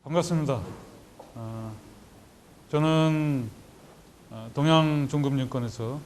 반갑습니다. 저는 동양중금증권에서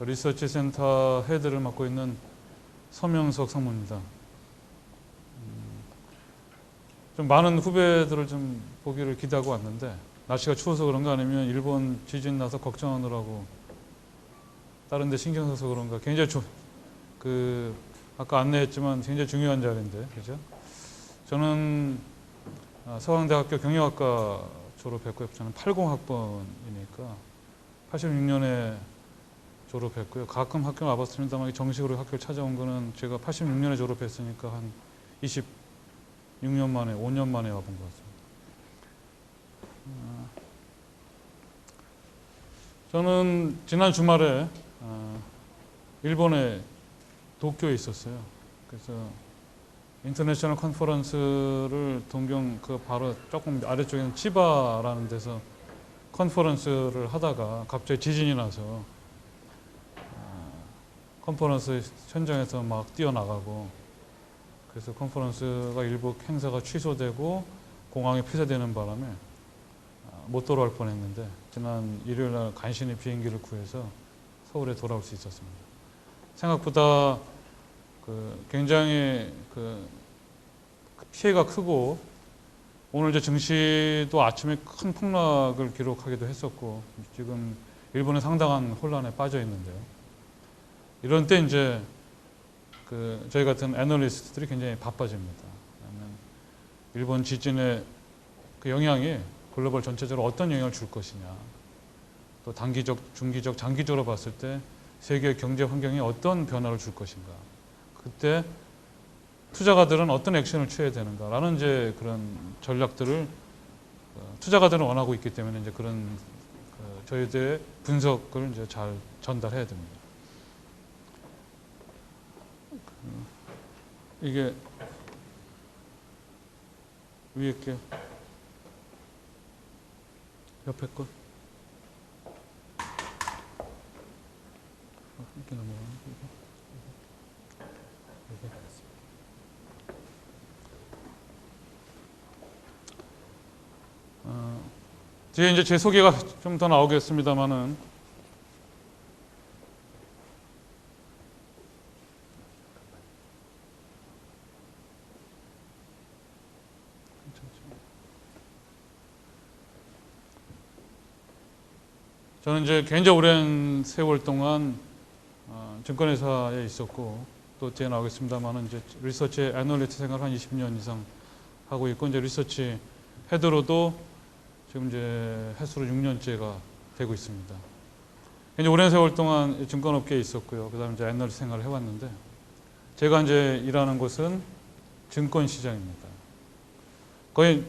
리서치 센터 헤드를 맡고 있는 서명석 상무입니다. 좀 많은 후배들을 좀 보기를 기대하고 왔는데 날씨가 추워서 그런가 아니면 일본 지진 나서 걱정하느라고 다른 데 신경 써서 그런가 굉장히 아까 안내했지만 굉장히 중요한 자리인데, 그죠? 저는 서강대학교 경영학과 졸업했고요. 저는 80학번이니까 86년에 졸업했고요. 가끔 학교 와봤습니다만 정식으로 학교를 찾아온 거는 제가 86년에 졸업했으니까 한 26년 만에, 5년 만에 와본 것 같습니다. 저는 지난 주말에 일본의 도쿄에 있었어요. 그래서 인터내셔널 컨퍼런스를 동경 바로 조금 아래쪽에 있는 치바라는 데서 컨퍼런스를 하다가 갑자기 지진이 나서 컨퍼런스 현장에서 막 뛰어나가고, 그래서 컨퍼런스가 일부 행사가 취소되고 공항에 폐쇄되는 바람에 못 돌아올 뻔했는데 지난 일요일 날 간신히 비행기를 구해서 서울에 돌아올 수 있었습니다. 생각보다 굉장히 피해가 크고, 오늘 이제 증시도 아침에 큰 폭락을 기록하기도 했었고, 지금 일본은 상당한 혼란에 빠져 있는데요. 이런 때 이제 저희 같은 애널리스트들이 굉장히 바빠집니다. 왜냐하면 일본 지진의 그 영향이 글로벌 전체적으로 어떤 영향을 줄 것이냐, 또 단기적, 중기적, 장기적으로 봤을 때 세계 경제 환경에 어떤 변화를 줄 것인가, 그때 투자가들은 어떤 액션을 취해야 되는가라는 이제 그런 전략들을 투자가들은 원하고 있기 때문에 이제 그런 저희들의 분석을 이제 잘 전달해야 됩니다. 이게 위에 게 옆에 거 이렇게 넘어가는 거. 뒤에 이제 제 소개가 좀 더 나오겠습니다만은, 저는 이제 굉장히 오랜 세월 동안 증권회사에 있었고, 또 뒤에 나오겠습니다만은 이제 리서치 애널리스트 생활을 한 20년 이상 하고 있고, 이제 리서치 헤드로도 지금 이제 횟수로 6년째가 되고 있습니다. 굉장히 오랜 세월 동안 증권업계에 있었고요. 그 다음에 이제 애널리스트 생활을 해왔는데, 제가 이제 일하는 곳은 증권시장입니다. 거의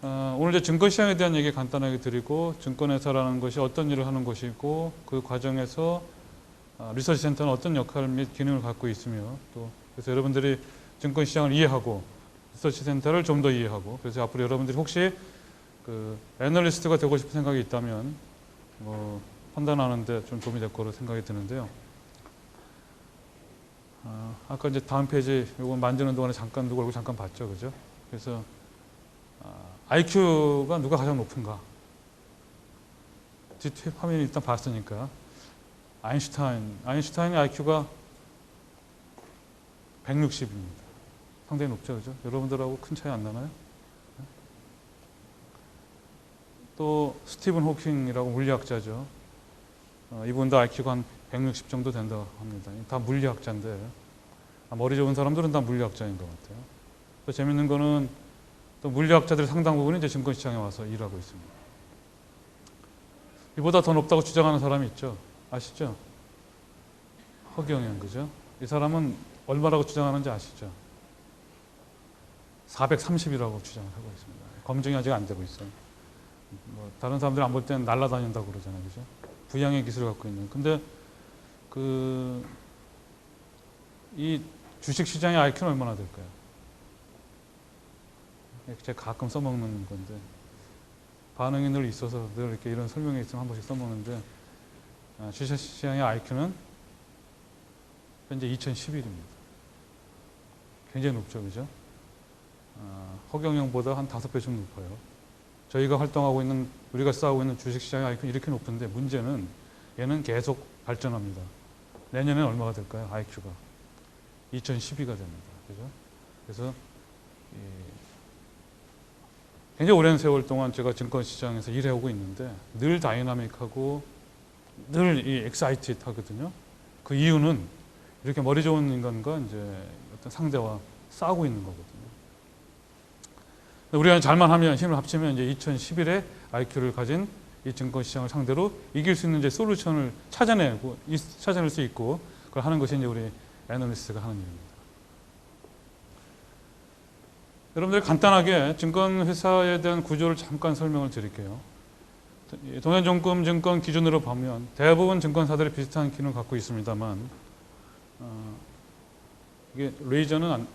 오늘 이제 증권시장에 대한 얘기 간단하게 드리고, 증권회사라는 것이 어떤 일을 하는 것이고, 그 과정에서 리서치 센터는 어떤 역할 및 기능을 갖고 있으며, 또 그래서 여러분들이 증권시장을 이해하고 리서치 센터를 좀 더 이해하고, 그래서 앞으로 여러분들이 혹시 애널리스트가 되고 싶은 생각이 있다면 판단하는데 좀 도움이 될 거로 생각이 드는데요. 아까 이제 다음 페이지 이거 만드는 동안에 잠깐 누구 얼굴 잠깐 봤죠, 그죠? 그래서 IQ가 누가 가장 높은가? 뒤 화면 일단 봤으니까 아인슈타인의 IQ가 160입니다. 상당히 높죠, 그죠? 여러분들하고 큰 차이 안 나나요? 또 스티븐 호킹이라고 물리학자죠. 이분도 IQ가 한 160 정도 된다고 합니다. 다 물리학자인데 머리 좋은 사람들은 다 물리학자인 것 같아요. 또 재밌는 거는 또 물리학자들 상당 부분이 이제 증권시장에 와서 일하고 있습니다. 이보다 더 높다고 주장하는 사람이 있죠. 아시죠? 허경영, 그죠? 이 사람은 얼마라고 주장하는지 아시죠? 430이라고 주장을 하고 있습니다. 검증이 아직 안 되고 있어요. 다른 사람들이 안 볼 때는 날아다닌다고 그러잖아요, 그죠? 부양의 기술을 갖고 있는. 근데 이 주식 시장의 IQ는 얼마나 될까요? 제가 가끔 써먹는 건데, 반응이 늘 있어서 늘 이렇게 이런 설명이 있으면 한 번씩 써먹는데, 주식 시장의 IQ는 현재 2011입니다. 굉장히 높죠, 그죠? 허경영보다 한 5배 좀 높아요. 저희가 활동하고 있는, 우리가 싸우고 있는 주식시장의 IQ는 이렇게 높은데 문제는 얘는 계속 발전합니다. 내년에 얼마가 될까요? IQ가 2012가 됩니다. 그죠? 그래서 굉장히 오랜 세월 동안 제가 증권시장에서 일해오고 있는데 늘 다이나믹하고 늘 엑사이티드 하거든요. 그 이유는 이렇게 머리 좋은 인간과 이제 어떤 상대와 싸우고 있는 거거든요. 우리가 잘만 하면, 힘을 합치면 이제 2011에 IQ를 가진 이 증권시장을 상대로 이길 수 있는 이제 솔루션을 찾아낼 수 있고, 그걸 하는 것이 이제 우리 애널리스트가 하는 일입니다. 여러분들 간단하게 증권회사에 대한 구조를 잠깐 설명을 드릴게요. 동해종금 증권 기준으로 보면 대부분 증권사들이 비슷한 기능을 갖고 있습니다만, 이게 레이저는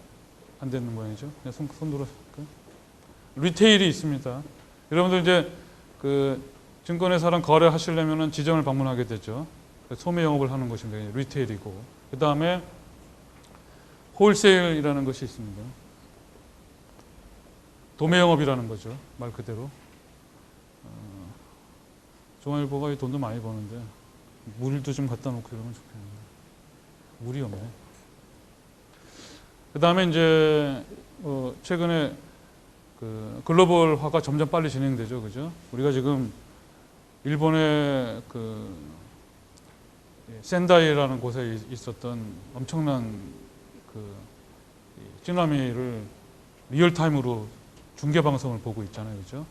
안 되는 모양이죠. 그냥 손 들어볼까요? 리테일이 있습니다. 여러분들 이제 그 증권회사랑 거래하시려면 지점을 방문하게 되죠. 소매 영업을 하는 것입니다. 리테일이고, 그 다음에 홀세일이라는 것이 있습니다. 도매 영업이라는 거죠. 말 그대로. 중앙일보가 돈도 많이 버는데 물도 좀 갖다 놓고 이러면 좋겠는데 물이 없네. 그 다음에 이제 최근에 그 글로벌화가 점점 빨리 진행되죠, 그죠? 우리가 지금 일본의 그 센다이라는 곳에 있었던 엄청난 그 쓰나미를 리얼타임으로 중계 방송을 보고 있잖아요, 그죠?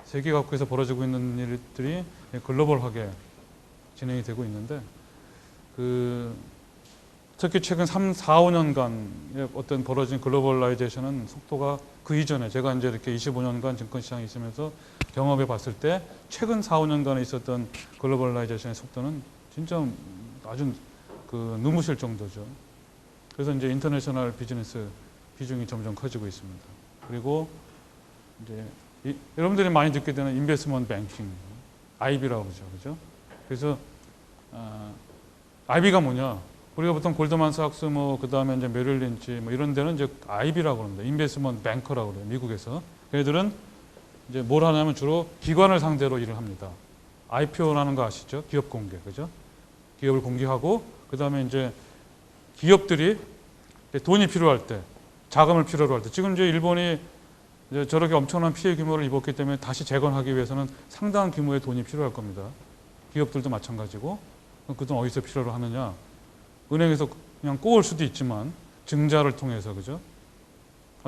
세계 각국에서 벌어지고 있는 일들이 글로벌하게 진행이 되고 있는데, 특히 최근 3, 4, 5년간의 어떤 벌어진 글로벌라이제이션은 속도가 그 이전에 제가 이제 이렇게 25년간 증권시장에 있으면서 경험해 봤을 때 최근 4, 5년간에 있었던 글로벌라이제이션의 속도는 진짜 아주 그 눈부실 정도죠. 그래서 이제 인터내셔널 비즈니스 비중이 점점 커지고 있습니다. 그리고 이제 여러분들이 많이 듣게 되는 인베스트먼트 뱅킹, IB라고 그러죠. 그죠? 그래서 IB가 뭐냐? 우리가 보통 골드만삭스 그 다음에 이제 메릴 린치 이런 데는 이제 IB라고 그럽니다. 인베스트먼트 뱅커라고 그래요. 미국에서. 걔네들은 이제 뭘 하냐면 주로 기관을 상대로 일을 합니다. IPO라는 거 아시죠? 기업 공개. 그죠? 기업을 공개하고, 그 다음에 이제 기업들이 돈이 필요할 때, 자금을 필요로 할 때, 지금 이제 일본이 이제 저렇게 엄청난 피해 규모를 입었기 때문에 다시 재건하기 위해서는 상당한 규모의 돈이 필요할 겁니다. 기업들도 마찬가지고. 그 돈 어디서 필요로 하느냐? 은행에서 그냥 꼬을 수도 있지만 증자를 통해서, 그죠?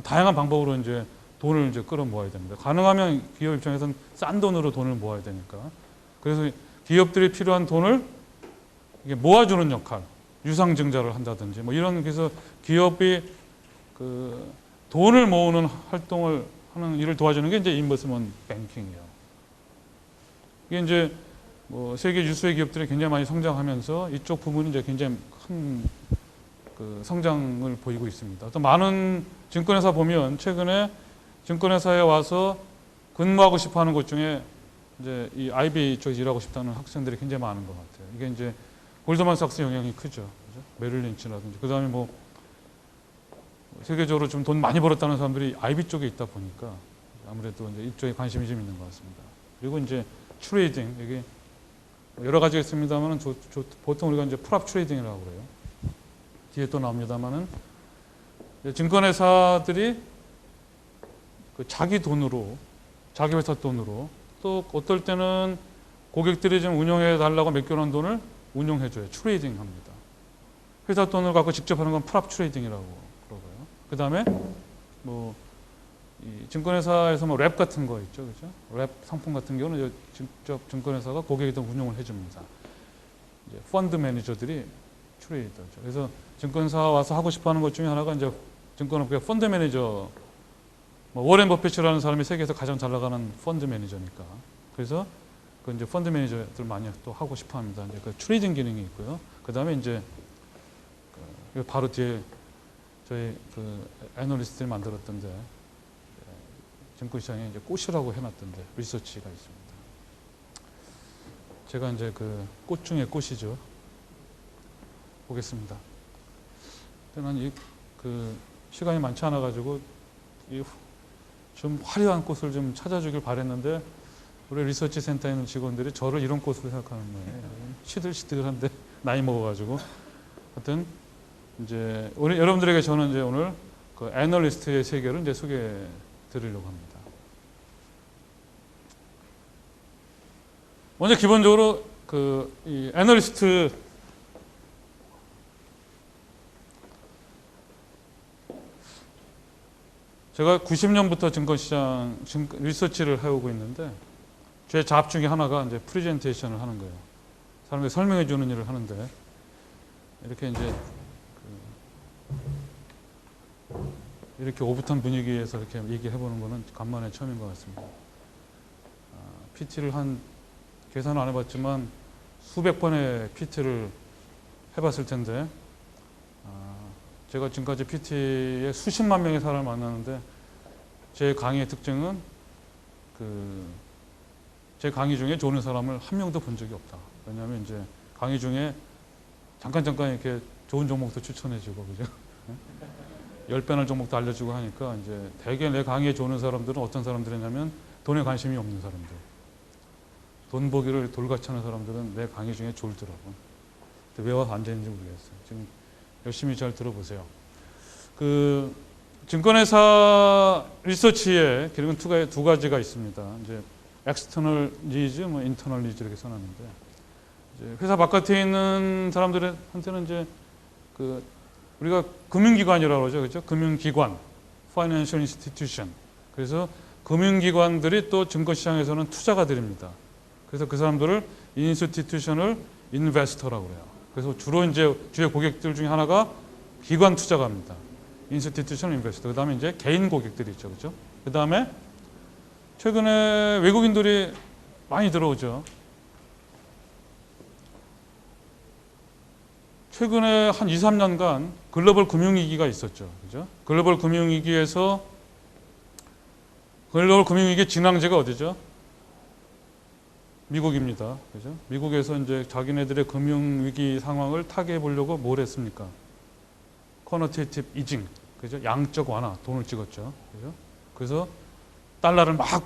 다양한 방법으로 이제 돈을 이제 끌어 모아야 됩니다. 가능하면 기업 입장에서는 싼 돈으로 돈을 모아야 되니까. 그래서 기업들이 필요한 돈을 이게 모아주는 역할, 유상증자를 한다든지 이런, 그래서 기업이 그 돈을 모으는 활동을 하는 일을 도와주는 게 이제 인베스트먼트 뱅킹이에요. 이게 이제 세계 유수의 기업들이 굉장히 많이 성장하면서 이쪽 부분이 이제 굉장히 큰 그 성장을 보이고 있습니다. 또 많은 증권회사 보면 최근에 증권회사에 와서 근무하고 싶어 하는 곳 중에 이제 이 IB 쪽에 일하고 싶다는 학생들이 굉장히 많은 것 같아요. 이게 이제 골드만삭스 영향이 크죠. 그죠? 메릴 린치라든지. 그 다음에 세계적으로 좀 돈 많이 벌었다는 사람들이 IB 쪽에 있다 보니까 아무래도 이제 이쪽에 관심이 좀 있는 것 같습니다. 그리고 이제 트레이딩, 여기 여러 가지가 있습니다만은 보통 우리가 이제 프랍 트레이딩이라고 그래요. 뒤에 또 나옵니다만은 증권회사들이 그 자기 돈으로, 자기 회사 돈으로, 또 어떨 때는 고객들이 좀 운용해 달라고 맡겨놓은 돈을 운용해줘요. 트레이딩 합니다. 회사 돈을 갖고 직접 하는 건 프랍 트레이딩이라고 그러고요. 그 다음에 이 증권회사에서 랩 같은 거 있죠, 그죠? 랩 상품 같은 경우는 직접 증권회사가 고객에 대한 운용을 해줍니다. 이제 펀드 매니저들이 트레이더죠. 그래서 증권사 와서 하고 싶어 하는 것 중에 하나가 이제 증권업계 펀드 매니저, 워렌 버핏이라는 사람이 세계에서 가장 잘 나가는 펀드 매니저니까. 그래서 그 이제 펀드 매니저들 많이 또 하고 싶어 합니다. 이제 그 트레이딩 기능이 있고요. 그 다음에 이제 바로 뒤에 저희 그 애널리스트들이 만들었던데, 증권시장에 이제 꽃이라고 해놨던데 리서치가 있습니다. 제가 이제 그 꽃 중에 꽃이죠. 보겠습니다. 난 그 시간이 많지 않아 가지고 좀 화려한 꽃을 좀 찾아주길 바랬는데 우리 리서치 센터에 있는 직원들이 저를 이런 꽃으로 생각하는 거예요. 시들시들한데 나이 먹어가지고. 하여튼 이제 우리 여러분들에게 저는 이제 오늘 그 애널리스트의 세계를 이제 소개해 드리려고 합니다. 먼저 기본적으로 이 애널리스트 제가 90년부터 증권시장 리서치를 해오고 있는데 제 잡 중에 하나가 이제 프레젠테이션을 하는 거예요. 사람들이 설명해 주는 일을 하는데 이렇게 이제 이렇게 오붓한 분위기에서 이렇게 얘기해 보는 거는 간만에 처음인 것 같습니다. PT를 계산을 안 해봤지만 수백 번의 PT를 해봤을 텐데 제가 지금까지 PT에 수십만 명의 사람을 만나는데 제 강의의 특징은 제 강의 중에 좋은 사람을 한 명도 본 적이 없다. 왜냐하면 이제 강의 중에 잠깐 이렇게 좋은 종목도 추천해주고 그죠? 10배나 종목도 알려주고 하니까 이제 대개 내 강의에 좋은 사람들은 어떤 사람들이냐면 돈에 관심이 없는 사람들. 돈 보기를 돌같이 하는 사람들은 내 강의 중에 졸더라고. 왜 와서 앉아있는지 모르겠어요. 지금 열심히 잘 들어보세요. 증권회사 리서치에 기능은 두 가지가 있습니다. 이제 external needs, internal needs 이렇게 써놨는데 이제 회사 바깥에 있는 사람들한테는 이제 우리가 금융기관이라고 그러죠, 그렇죠? 금융기관, financial institution. 그래서 금융기관들이 또 증권시장에서는 투자가들입니다. 그래서 그 사람들을 institutional investor라고 그래요. 그래서 주로 이제 주요 고객들 중에 하나가 기관 투자가입니다. institutional investor. 그 다음에 이제 개인 고객들이 있죠, 그렇죠? 그 다음에 최근에 외국인들이 많이 들어오죠. 최근에 한 2, 3년간 글로벌 금융위기가 있었죠. 그죠? 글로벌 금융위기의 진앙지가 어디죠? 미국입니다. 그죠? 미국에서 이제 자기네들의 금융위기 상황을 타개해 보려고 뭘 했습니까? 쿼너테이티브 이징. 그죠? 양적 완화, 돈을 찍었죠. 그죠? 그래서 달러를 막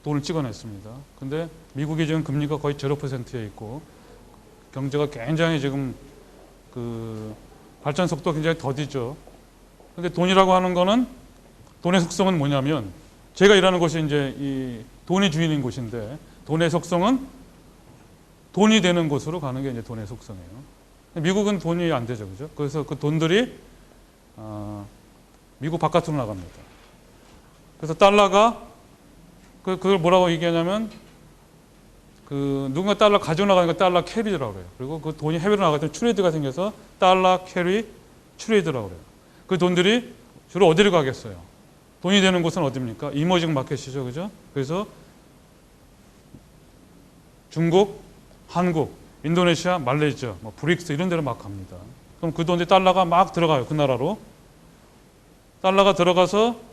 돈을 찍어냈습니다. 근데 미국이 지금 금리가 거의 0%에 있고 경제가 굉장히 지금 발전 속도가 굉장히 더디죠. 근데 돈이라고 하는 거는 돈의 속성은 뭐냐면 제가 일하는 곳이 이제 이 돈이 주인인 곳인데 돈의 속성은 돈이 되는 곳으로 가는 게 이제 돈의 속성이에요. 미국은 돈이 안 되죠, 그죠? 그래서 그 돈들이 미국 바깥으로 나갑니다. 그래서 달러가 그걸 뭐라고 얘기하냐면 누군가 달러 가지고 나가니까 달러 캐리라고 그래요. 그리고 그 돈이 해외로 나갈 때 트레이드가 생겨서 달러 캐리 트레이드라고 그래요. 그 돈들이 주로 어디로 가겠어요? 돈이 되는 곳은 어디입니까? 이머징 마켓이죠, 그죠? 그래서 중국, 한국, 인도네시아, 말레이시아, 브릭스 이런 데로 막 갑니다. 그럼 그 돈이 달러가 막 들어가요, 그 나라로. 달러가 들어가서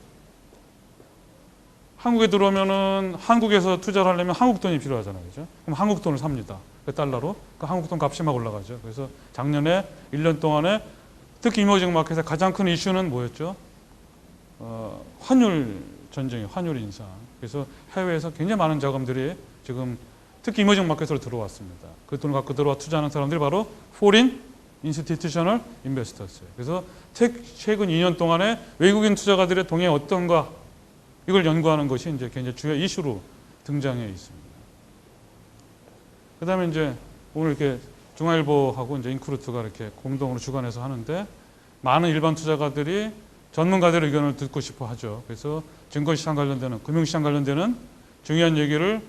한국에 들어오면은 한국에서 투자를 하려면 한국 돈이 필요하잖아요, 그죠? 그럼 한국 돈을 삽니다. 그 달러로. 그 한국 돈 값이 막 올라가죠. 그래서 작년에 1년 동안에 특히 이머징 마켓의 가장 큰 이슈는 뭐였죠? 환율 전쟁이에요. 환율 인상. 그래서 해외에서 굉장히 많은 자금들이 지금 특히 이머징 마켓으로 들어왔습니다. 그 돈을 갖고 들어와 투자하는 사람들이 바로 foreign institutional investors예요. 그래서 최근 2년 동안에 외국인 투자가들의 동향이 어떤가 이걸 연구하는 것이 이제 굉장히 주요 이슈로 등장해 있습니다. 그 다음에 이제 오늘 이렇게 중앙일보하고 이제 인크루트가 이렇게 공동으로 주관해서 하는데 많은 일반 투자가들이 전문가들의 의견을 듣고 싶어 하죠. 그래서 증권시장 관련되는, 금융시장 관련되는 중요한 얘기를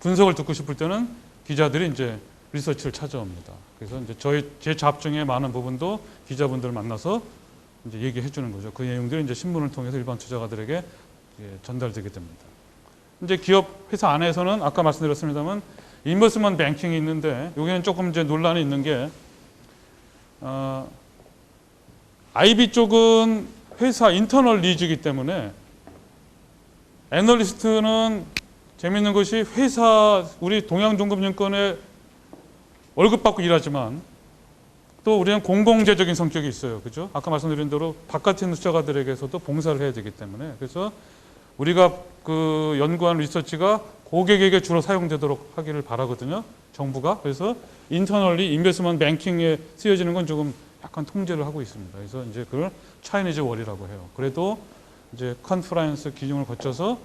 분석을 듣고 싶을 때는 기자들이 이제 리서치를 찾아옵니다. 그래서 이제 제 잡 중에 많은 부분도 기자분들을 만나서 이제 얘기해 주는 거죠. 그 내용들이 이제 신문을 통해서 일반 투자가들에게 전달되게 됩니다. 이제 기업 회사 안에서는 아까 말씀드렸습니다만 인버스먼트 뱅킹이 있는데 여기는 조금 이제 논란이 있는 게 IB 쪽은 회사 인터널 니즈이기 때문에 애널리스트는 재밌는 것이 회사 우리 동양종금증권에 월급 받고 일하지만 또 우리는 공공재적인 성격이 있어요. 그죠? 아까 말씀드린 대로 바깥에 있는 투자가들에게서도 봉사를 해야 되기 때문에 그래서 우리가 그 연구한 리서치가 고객에게 주로 사용되도록 하기를 바라거든요. 정부가. 그래서 인터널리 인베스트먼트 뱅킹에 쓰여지는 건 조금 약간 통제를 하고 있습니다. 그래서 이제 그걸 차이니즈 월이라고 해요. 그래도 이제 컨퍼런스 기준을 거쳐서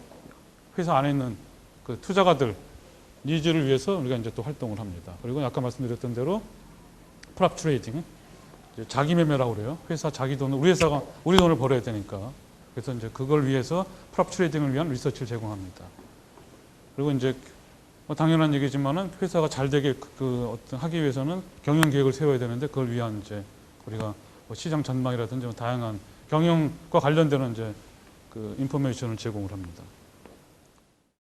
회사 안에 있는 그 투자가들 니즈를 위해서 우리가 이제 또 활동을 합니다. 그리고 아까 말씀드렸던 대로 프랍 트레이딩, 자기 매매라고 그래요. 회사 자기 돈을 우리 회사가 우리 돈을 벌어야 되니까. 그래서 이제 그걸 위해서 프랍 트레이딩을 위한 리서치를 제공합니다. 그리고 이제 뭐 당연한 얘기지만은 회사가 잘 되게 그 어떤 하기 위해서는 경영 계획을 세워야 되는데 그걸 위한 이제 우리가 뭐 시장 전망이라든지 뭐 다양한 경영과 관련되는 이제 그 인포메이션을 제공을 합니다.